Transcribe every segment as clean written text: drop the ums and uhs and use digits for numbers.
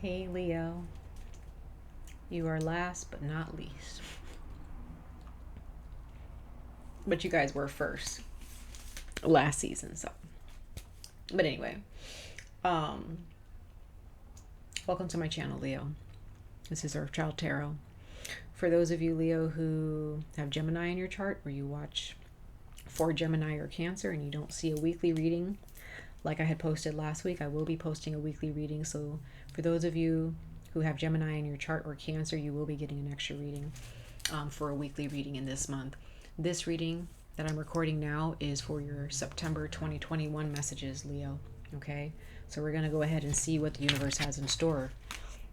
Hey Leo, you are last but not least. But you guys were first last season, so. But anyway, welcome to my channel, Leo. This is Earthchild Tarot. For those of you, Leo, who have Gemini in your chart, or you watch for Gemini or Cancer and you don't see a weekly reading, like I had posted last week, I will be posting a weekly reading. So for those of you who have Gemini in your chart or Cancer, you will be getting an extra reading for a weekly reading in this month. This reading that I'm recording now is for your September 2021 messages, Leo. Okay, so we're going to go ahead and see what the universe has in store.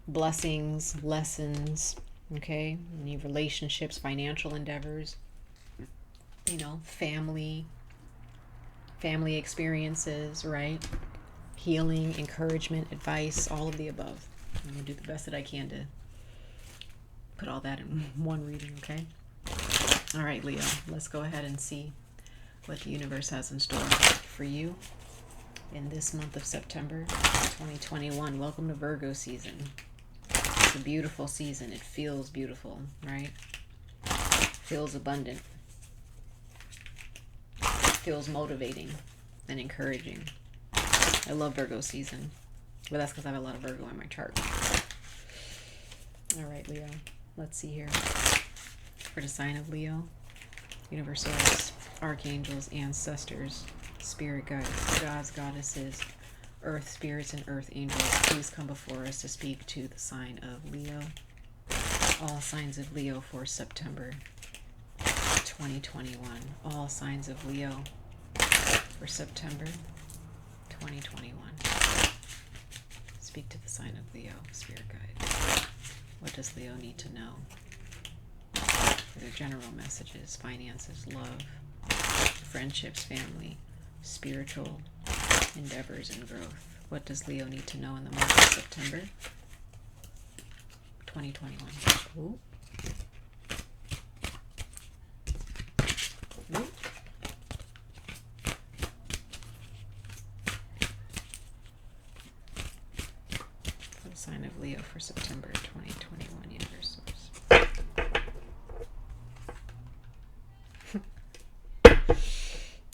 Blessings, lessons, okay, any relationships, financial endeavors, you know, family experiences, right? Healing, encouragement, advice, all of the above. I'm going to do the best that I can to put all that in one reading, okay? All right, Leo, let's go ahead and see what the universe has in store for you in this month of September 2021. Welcome to Virgo season. It's a beautiful season. It feels beautiful, right? Feels abundant. Feels motivating and encouraging. I love Virgo season, but that's because I have a lot of Virgo in my chart. All right, Leo, let's see here. For the sign of Leo, universals, archangels, ancestors, spirit guides, gods, goddesses, earth spirits, and earth angels, please come before us to speak to the sign of Leo. All signs of Leo for September 2021. All signs of Leo for September 2021. Speak to the sign of Leo, spirit guide. What does Leo need to know? For their general messages, finances, love, friendships, family, spiritual endeavors, and growth. What does Leo need to know in the month of September 2021? Ooh. Ooh. For the sign of Leo for September 2021, universe source.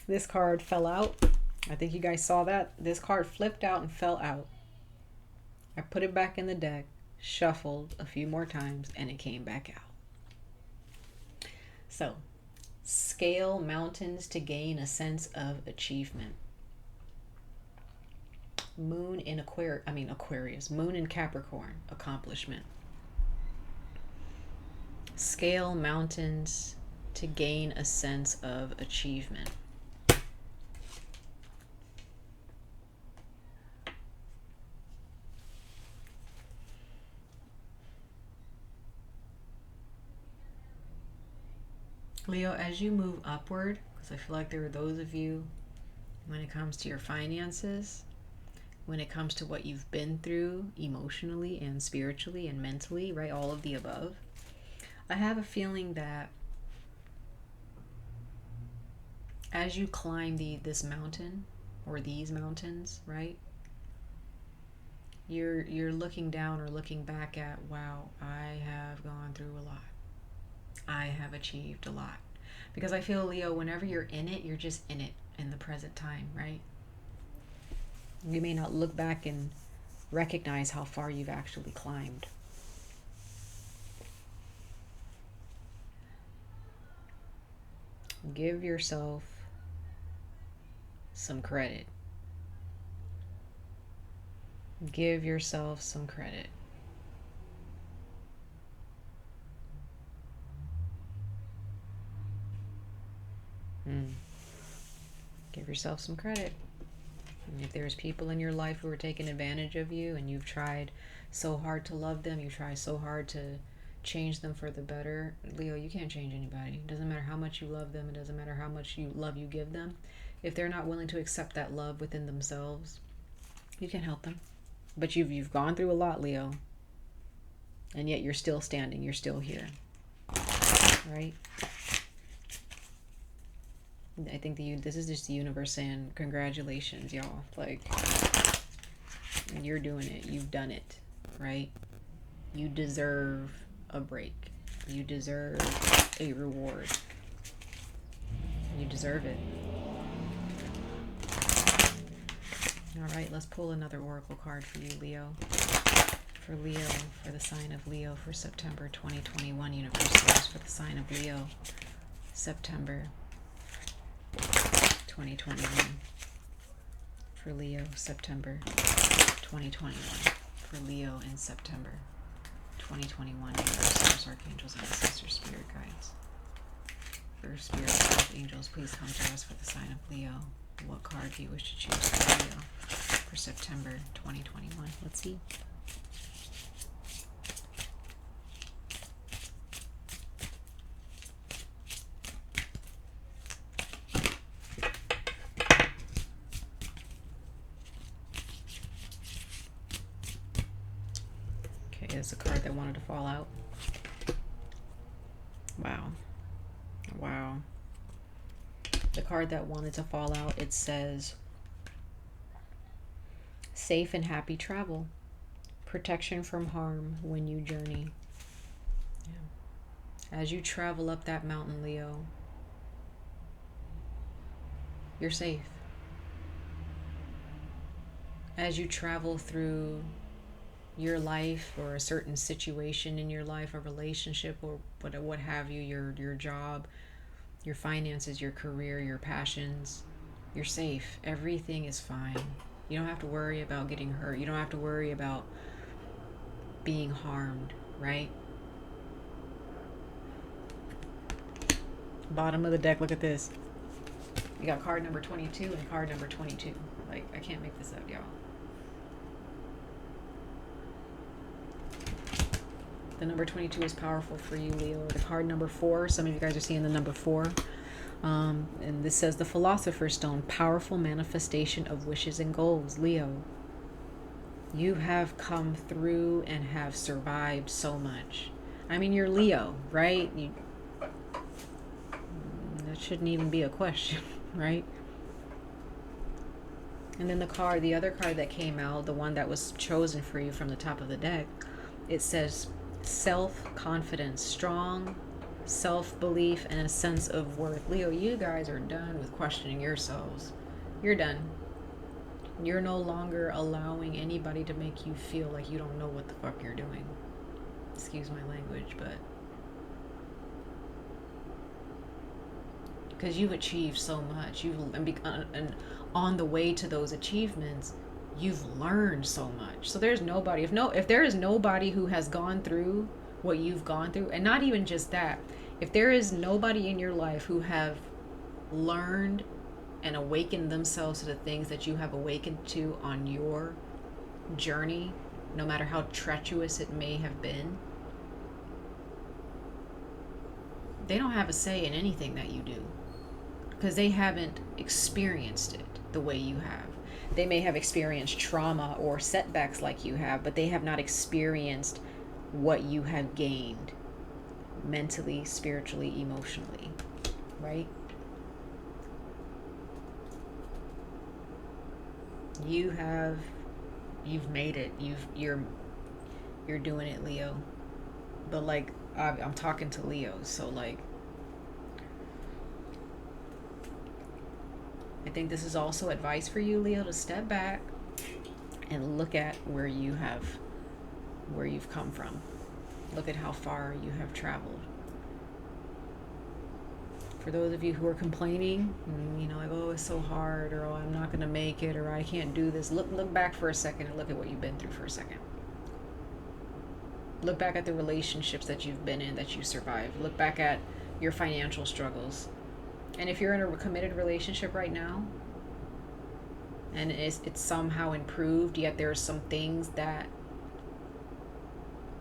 This card fell out. I think you guys saw that. This card flipped out and fell out. I put it back in the deck, shuffled a few more times, and it came back out. So, scale mountains to gain a sense of achievement. Moon in Aquarius. Moon in Capricorn, accomplishment. Scale mountains to gain a sense of achievement. Leo, as you move upward, because I feel like there are those of you, when it comes to your finances, when it comes to what you've been through emotionally and spiritually and mentally, right? All of the above. I have a feeling that as you climb this mountain or these mountains, right? You're looking down or looking back at, wow, I have gone through a lot. I have achieved a lot. Because I feel, Leo, whenever you're in it, you're just in it in the present time, right? You may not look back and recognize how far you've actually climbed. Give yourself some credit. Give yourself some credit. Give yourself some credit. And if there's people in your life who are taking advantage of you and you've tried so hard to love them, you try so hard to change them for the better, Leo, you can't change anybody. It doesn't matter how much you love them. It doesn't matter how much love you give them. If they're not willing to accept that love within themselves, you can't help them. But you've gone through a lot, Leo. And yet you're still standing. You're still here. Right? I think this is just the universe saying, congratulations, y'all. Like, you're doing it. You've done it. right? You deserve a break. You deserve a reward. You deserve it. All right, let's pull another oracle card for you, Leo. For Leo, for the sign of Leo for September 2021. Universe stars for the sign of Leo, September 2021. For Leo, September 2021. For Leo in September 2021. Universe stars, archangels, ancestors, spirit guides. For spirit guides, angels, please come to us for the sign of Leo. What card do you wish to choose for Leo for September 2021? Let's see. Okay, it's a card that wanted to fall out. Wow. Wow. The card that wanted to fall out, it says, safe and happy travel. Protection from harm when you journey. Yeah. As you travel up that mountain, Leo, you're safe. As you travel through your life or a certain situation in your life, a relationship or what have you, your job, your finances, your career, your passions, you're safe. Everything is fine. You don't have to worry about getting hurt. You don't have to worry about being harmed, right? Bottom of the deck, look at this. You got card number 22 and card number 22. Like, I can't make this up, y'all. The number 22 is powerful for you, Leo. The card number 4, some of you guys are seeing the number 4. And this says the Philosopher's Stone, powerful manifestation of wishes and goals. Leo, you have come through and have survived so much. I mean, you're Leo, right? That shouldn't even be a question, right? And then the other card that came out, the one that was chosen for you from the top of the deck, it says self-confidence, strong self-belief, and a sense of worth. Leo, you guys are done with questioning yourselves. You're done. You're no longer allowing anybody to make you feel like you don't know what the fuck you're doing. Excuse my language, but because you've achieved so much, and on the way to those achievements, you've learned so much. So there's nobody, if there is nobody who has gone through what you've gone through, and not even just that, if there is nobody in your life who have learned and awakened themselves to the things that you have awakened to on your journey, no matter how treacherous it may have been, they don't have a say in anything that you do, because they haven't experienced it the way you have. They may have experienced trauma or setbacks like you have, but they have not experienced what you have gained mentally, spiritually, emotionally, right? You've made it. You're doing it, Leo. But like, I'm talking to Leos, so like, I think this is also advice for you, Leo, to step back and look at where you've come from. Look at how far you have traveled. For those of you who are complaining, like, oh, it's so hard, or oh, I'm not going to make it, or I can't do this, look back for a second and look at what you've been through for a second. Look back at the relationships that you've been in, that you survived. Look back at your financial struggles. And if you're in a committed relationship right now, and it's somehow improved, yet there are some things that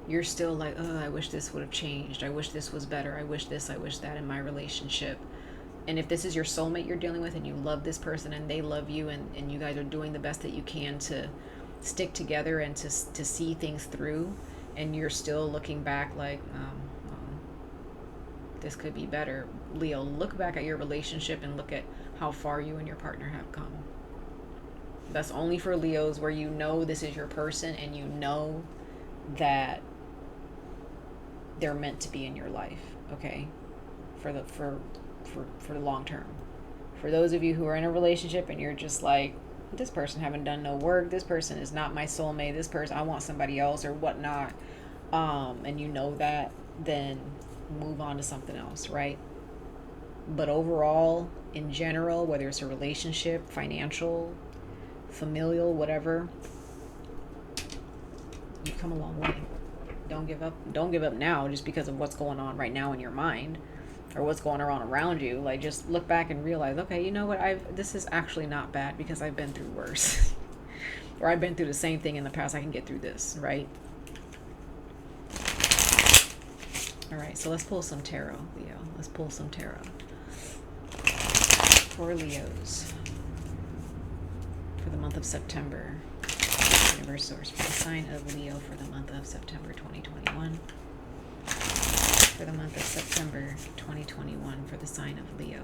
you're still like, oh, I wish this would have changed. I wish this was better. I wish this, I wish that in my relationship. And if this is your soulmate you're dealing with, and you love this person and they love you, and you guys are doing the best that you can to stick together and to see things through, and you're still looking back like, this could be better. Leo, look back at your relationship and look at how far you and your partner have come. That's only for Leos, where you know this is your person, and you know that they're meant to be in your life, okay? For the long term. For those of you who are in a relationship and you're just like, this person haven't done no work, this person is not my soulmate, this person, I want somebody else or whatnot, and you know that, then move on to something else, right? But overall, in general, whether it's a relationship, financial, familial, whatever, you've come a long way. Don't give up. Don't give up now just because of what's going on right now in your mind or what's going on around you. Like, just look back and realize, okay, you know what? This is actually not bad because I've been through worse. Or I've been through the same thing in the past. I can get through this, right? All right, so let's pull some tarot, Leo. Let's pull some tarot for Leos for the month of September. Universe source for the sign of Leo for the month of September 2021. For the month of September 2021 for the sign of Leo.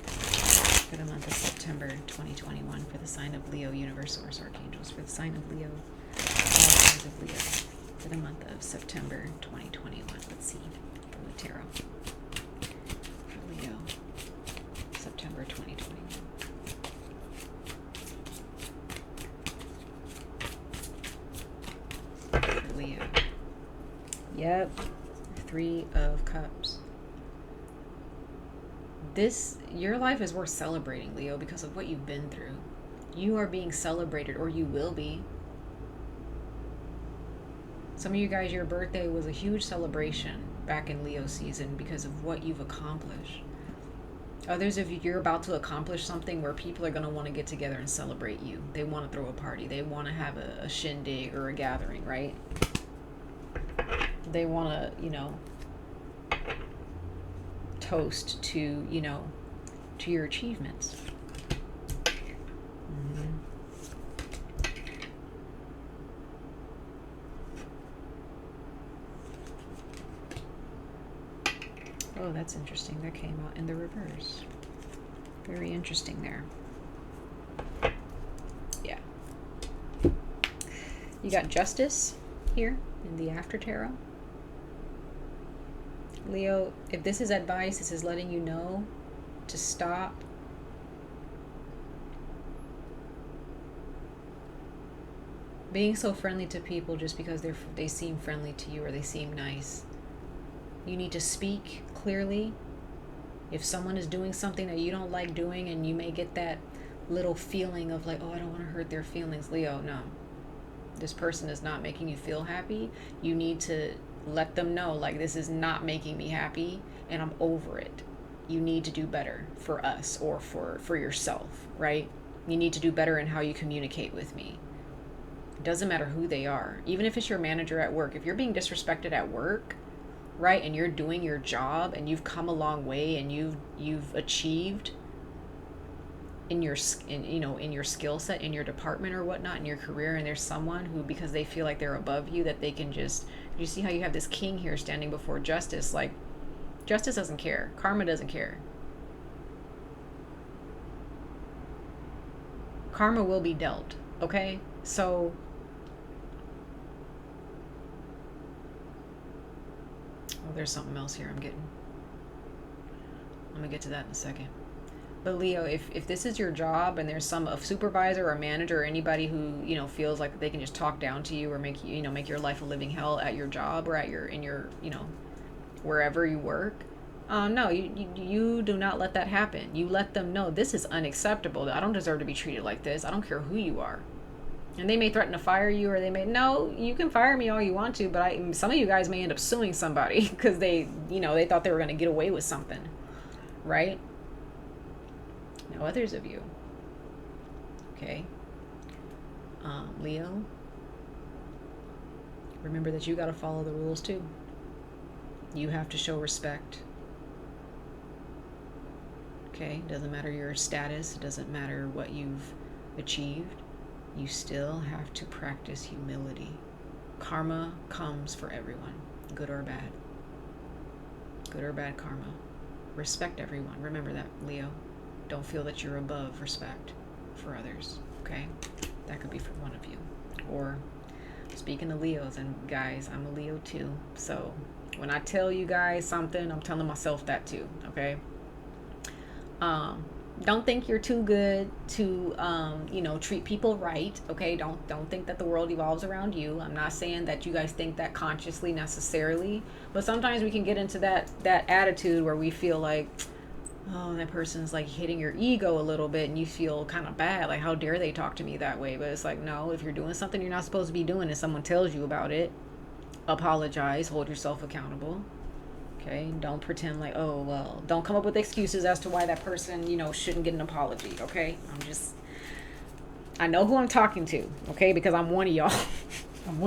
For the month of September 2021 for the sign of Leo. Universe source archangels for the sign of Leo. All signs of Leo for the month of September 2021. Let's see from the tarot for Leo. September 2021. Leo. Yep. 3 of Cups. Your life is worth celebrating, Leo, because of what you've been through. You are being celebrated, or you will be. Some of you guys, your birthday was a huge celebration back in Leo season because of what you've accomplished. Others of you, you're about to accomplish something where people are going to want to get together and celebrate you. They want to throw a party. They want to have a shindig or a gathering, right? They want to, toast to, to your achievements. Mm-hmm. Oh, that's interesting. That came out in the reverse. Very interesting there. Yeah. You got Justice here in the After Tarot. Leo, if this is advice, this is letting you know to stop being so friendly to people just because they seem friendly to you or they seem nice. You need to speak clearly. If someone is doing something that you don't like doing and you may get that little feeling of like, oh, I don't want to hurt their feelings. Leo, no. This person is not making you feel happy. You need to let them know, like, this is not making me happy and I'm over it. You need to do better for us or for yourself, right? You need to do better in how you communicate with me. It doesn't matter who they are. Even if it's your manager at work. If you're being disrespected at work, right, and you're doing your job and you've come a long way and you've achieved in your skill set, in your department or whatnot, in your career, and there's someone who, because they feel like they're above you, that they can just, you see how you have this king here standing before justice. Like, justice doesn't care. Karma doesn't care. Karma will be dealt, okay? So there's something else here I'm gonna get to that in a second. But Leo, if this is your job and there's a supervisor or a manager or anybody who, feels like they can just talk down to you or make your life a living hell at your job or in your wherever you work, no, you do not let that happen. You let them know this is unacceptable. I don't deserve to be treated like this. I don't care who you are. And they may threaten to fire you, or no, you can fire me all you want to, but some of you guys may end up suing somebody because they thought they were going to get away with something, right? Now, others of you, okay, Leo, remember that you got to follow the rules too. You have to show respect. Okay, doesn't matter your status, it doesn't matter what you've achieved. You still have to practice humility. Karma comes for everyone, good or bad. Good or bad karma. Respect everyone. Remember that, Leo. Don't feel that you're above respect for others, okay? That could be for one of you. Or Speaking of Leos, and guys, I'm a Leo too. So when I tell you guys something, I'm telling myself that too. Okay. Don't think you're too good to treat people right. Okay, don't think that the world evolves around you. I'm not saying that you guys think that consciously necessarily, but sometimes we can get into that attitude where we feel like, oh, that person's like hitting your ego a little bit, and you feel kind of bad, like, how dare they talk to me that way? But it's like, no, if you're doing something you're not supposed to be doing and someone tells you about it, apologize, hold yourself accountable. Okay, don't pretend like, oh, well, don't come up with excuses as to why that person, shouldn't get an apology. Okay, I know who I'm talking to. Okay, because I'm one of y'all. I'm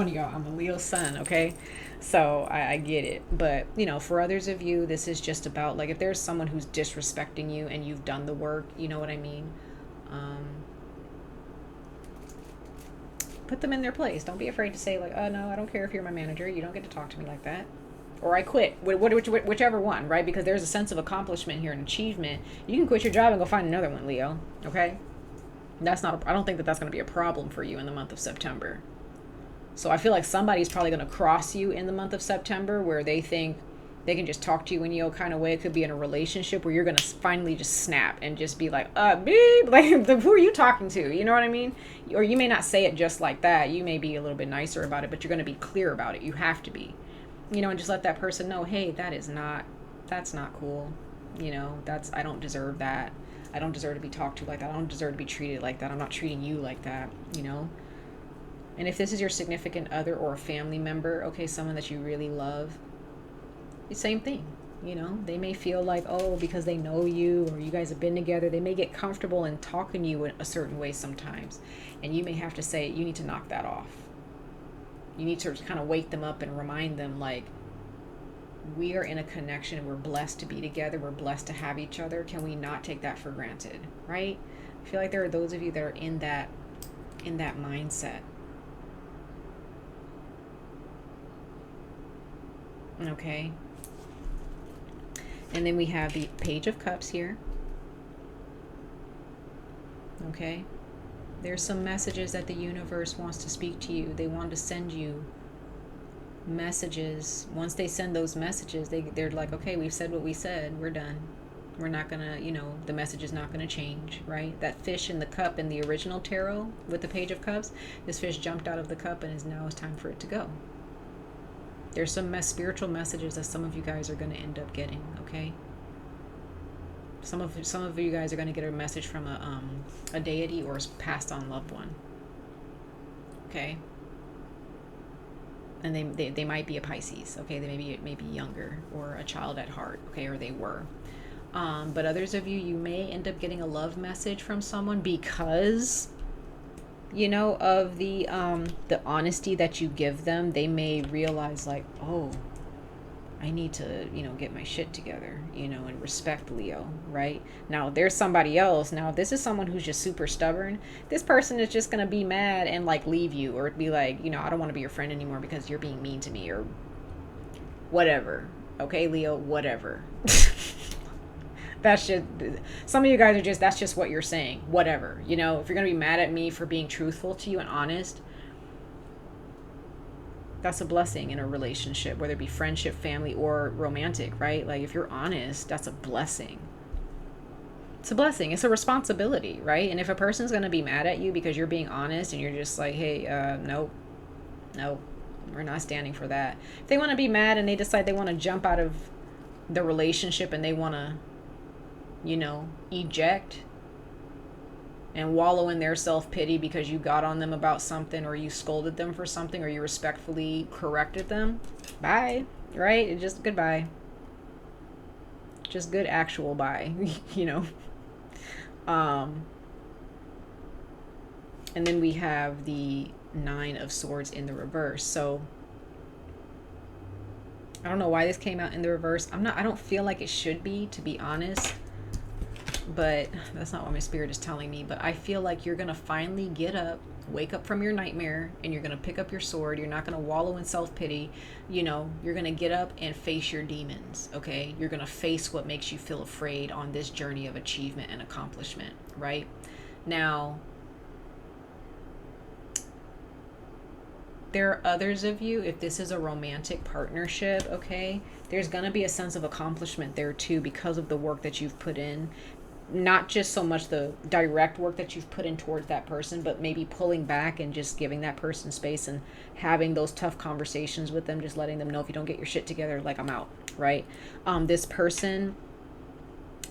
a Leo sun. Okay, so I get it. But for others of you, this is just about, like, if there's someone who's disrespecting you and you've done the work, you know what I mean. Put them in their place. Don't be afraid to say, like, oh no, I don't care if you're my manager. You don't get to talk to me like that. Or I quit, whichever one, right? Because there's a sense of accomplishment here and achievement. You can quit your job and go find another one, Leo. Okay, I don't think that that's going to be a problem for you in the month of September. So I feel like somebody's probably going to cross you in the month of September, where they think they can just talk to you in your kind of way. It could be in a relationship where you're going to finally just snap and just be like, babe, like, who are you talking to? You know what I mean? Or you may not say it just like that. You may be a little bit nicer about it, but you're going to be clear about it. You have to be. And just let that person know, hey, that's not cool. I don't deserve that. I don't deserve to be talked to like that. I don't deserve to be treated like that. I'm not treating you like that, And if this is your significant other or a family member, okay, someone that you really love, the same thing. They may feel like, oh, because they know you or you guys have been together, they may get comfortable in talking to you in a certain way sometimes. And you may have to say, you need to knock that off. You need to kind of wake them up and remind them, like, we are in a connection. We're blessed to be together. We're blessed to have each other. Can we not take that for granted, right? I feel like there are those of you that are in that mindset. Okay. And then we have the Page of Cups here. Okay. There's some messages that the universe wants to speak to you. They want to send you messages. Once they send those messages, they're like, okay, we've said what we said. We're done. We're not going to, the message is not going to change, right? That fish in the cup in the original tarot with the Page of Cups, this fish jumped out of the cup and now it's time for it to go. There's some spiritual messages that some of you guys are going to end up getting, okay? Some of you guys are going to get a message from a deity or a passed on loved one. Okay? And they might be a Pisces, okay? They may be younger or a child at heart, okay? Or they were. But others of you, you may end up getting a love message from someone because, of the honesty that you give them. They may realize, like, oh, I need to, get my shit together, and respect Leo, right? Now, there's somebody else. Now, if this is someone who's just super stubborn, this person is just going to be mad and, like, leave you, or be like, I don't want to be your friend anymore because you're being mean to me, or whatever. Okay, Leo, whatever. Some of you guys are that's just what you're saying. Whatever. If you're going to be mad at me for being truthful to you and honest, that's a blessing in a relationship, whether it be friendship, family, or romantic, right? Like, if you're honest, that's a blessing. It's a blessing. It's a responsibility, right? And if a person's going to be mad at you because you're being honest and you're just like, hey, nope, we're not standing for that. If they want to be mad and they decide they want to jump out of the relationship and they want to, eject and wallow in their self-pity because you got on them about something, or you scolded them for something, or you respectfully corrected them, bye, right? It's just goodbye. Just good actual bye, And then we have the Nine of Swords in the reverse. So I don't know why this came out in the reverse. I don't feel like it should be, to be honest. But that's not what my spirit is telling me. But I feel like you're going to finally get up, wake up from your nightmare, and you're going to pick up your sword. You're not going to wallow in self-pity. You're going to get up and face your demons, okay? You're going to face what makes you feel afraid on this journey of achievement and accomplishment, right? Now, there are others of you, if this is a romantic partnership, okay, there's going to be a sense of accomplishment there too because of the work that you've put in. Not just so much the direct work that you've put in towards that person, but maybe pulling back and just giving that person space and having those tough conversations with them, just letting them know, if you don't get your shit together, like, I'm out, right? This person,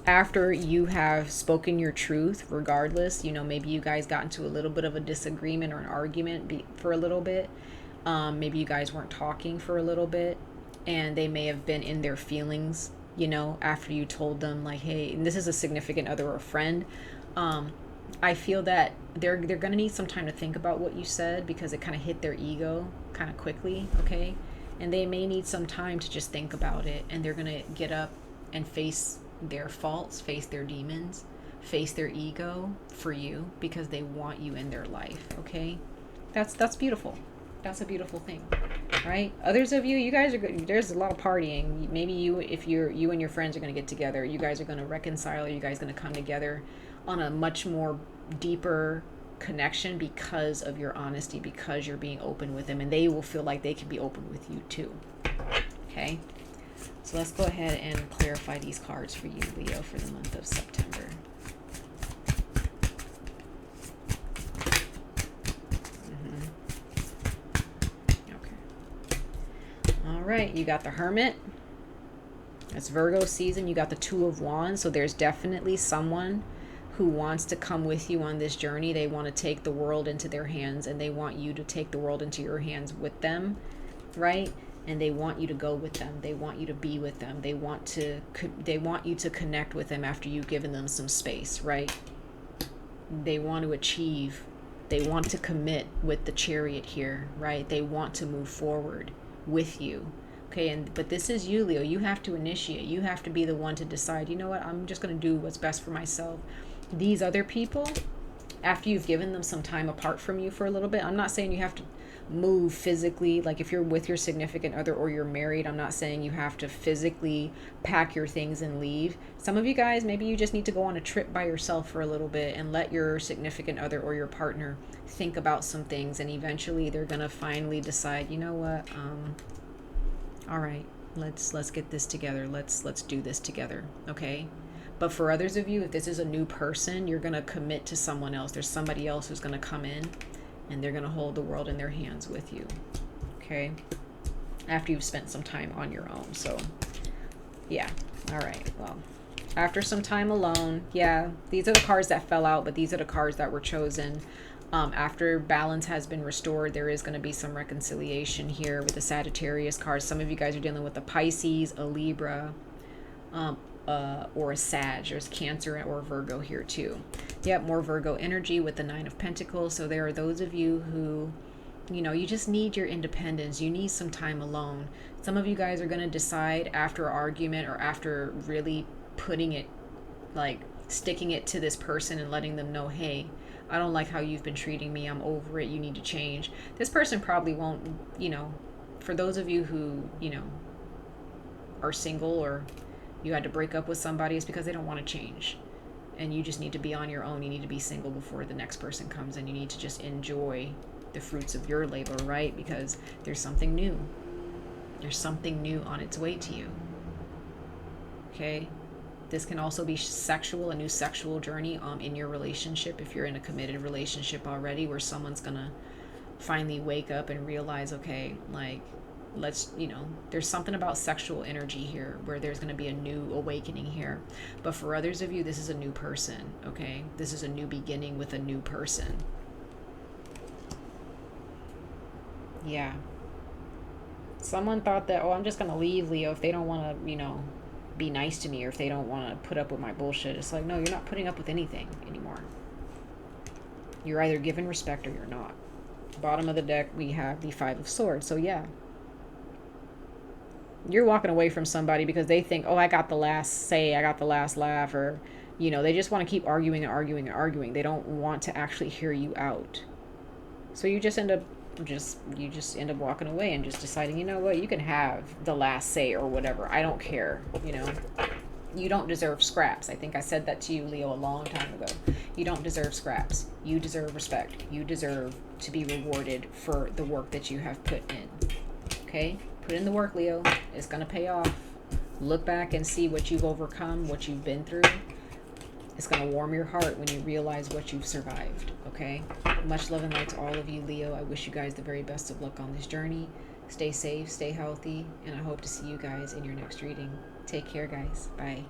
after you have spoken your truth, regardless, you know, maybe you guys got into a little bit of a disagreement or an argument for a little bit. Maybe you guys weren't talking for a little bit, and they may have been in their feelings, you know, after you told them, like, hey, and this is a significant other or a friend. I feel that they're gonna need some time to think about what you said, because it kind of hit their ego kind of quickly, okay? And they may need some time to just think about it, and they're gonna get up and face their faults, face their demons, face their ego for you, because they want you in their life, okay? That's beautiful. That's a beautiful thing, right? Others of you, you guys are good. There's a lot of partying. Maybe if you and your friends are going to get together, you guys are going to reconcile. You guys are going to come together on a much more deeper connection because of your honesty, because you're being open with them, and they will feel like they can be open with you too. Okay, so let's go ahead and clarify these cards for you, Leo, for the month of September. All right, you got the Hermit. It's Virgo season. You got the Two of Wands. So there's definitely someone who wants to come with you on this journey. They want to take the world into their hands, and they want you to take the world into your hands with them, right? And they want you to go with them. They want you to be with them. They want you to connect with them after you've given them some space, right? They want to achieve. They want to commit with the Chariot here, right? They want to move forward with you, okay? But this is you, Leo. You have to initiate. You have to be the one to decide, you know what, I'm just going to do what's best for myself. These other people, after you've given them some time apart from you for a little bit, I'm not saying you have to move physically, like if you're with your significant other or you're married, I'm not saying you have to physically pack your things and leave. Some of you guys, maybe you just need to go on a trip by yourself for a little bit and let your significant other or your partner think about some things, and eventually they're gonna finally decide, you know what, all right, let's get this together, let's do this together, okay? But for others of you, if this is a new person, you're gonna commit to someone else. There's somebody else who's gonna come in, and they're gonna hold the world in their hands with you, okay? After you've spent some time on your own. So yeah, all right, well, after some time alone, yeah, these are the cards that fell out, but these are the cards that were chosen. After balance has been restored, there is going to be some reconciliation here with the Sagittarius cards. Some of you guys are dealing with a Pisces, a Libra, or a Sag. There's Cancer or Virgo here too. Yep, more Virgo energy with the Nine of Pentacles. So there are those of you who, you know, you just need your independence. You need some time alone. Some of you guys are going to decide after an argument or after really putting it, like sticking it to this person and letting them know, hey, I don't like how you've been treating me. I'm over it. You need to change. This person probably won't, you know, for those of you who, you know, are single or you had to break up with somebody, it's because they don't want to change. And you just need to be on your own. You need to be single before the next person comes, and you need to just enjoy the fruits of your labor, right? Because there's something new. There's something new on its way to you. Okay? This can also be sexual, a new sexual journey in your relationship, if you're in a committed relationship already, where someone's gonna finally wake up and realize, okay, like, let's, you know, there's something about sexual energy here where there's gonna be a new awakening here. But for others of you, this is a new person, okay? This is a new beginning with a new person. Yeah. Someone thought that, oh, I'm just gonna leave, Leo, if they don't want to, you know, be nice to me, or if they don't want to put up with my bullshit. It's like, no, you're not putting up with anything anymore. You're either given respect or you're not. Bottom of the deck, we have the Five of Swords. So yeah, you're walking away from somebody because they think, oh, I got the last say, I got the last laugh, or, you know, they just want to keep arguing and arguing and arguing. They don't want to actually hear you out. So you just end up walking away and just deciding, you know what, you can have the last say or whatever. I don't care, you know. You don't deserve scraps. I think I said that to you, Leo, a long time ago. You don't deserve scraps. You deserve respect. You deserve to be rewarded for the work that you have put in. Okay? Put in the work, Leo. It's going to pay off. Look back and see what you've overcome, what you've been through. It's going to warm your heart when you realize what you've survived. Okay? Much love and light to all of you, Leo. I wish you guys the very best of luck on this journey. Stay safe, stay healthy, and I hope to see you guys in your next reading. Take care, guys. Bye.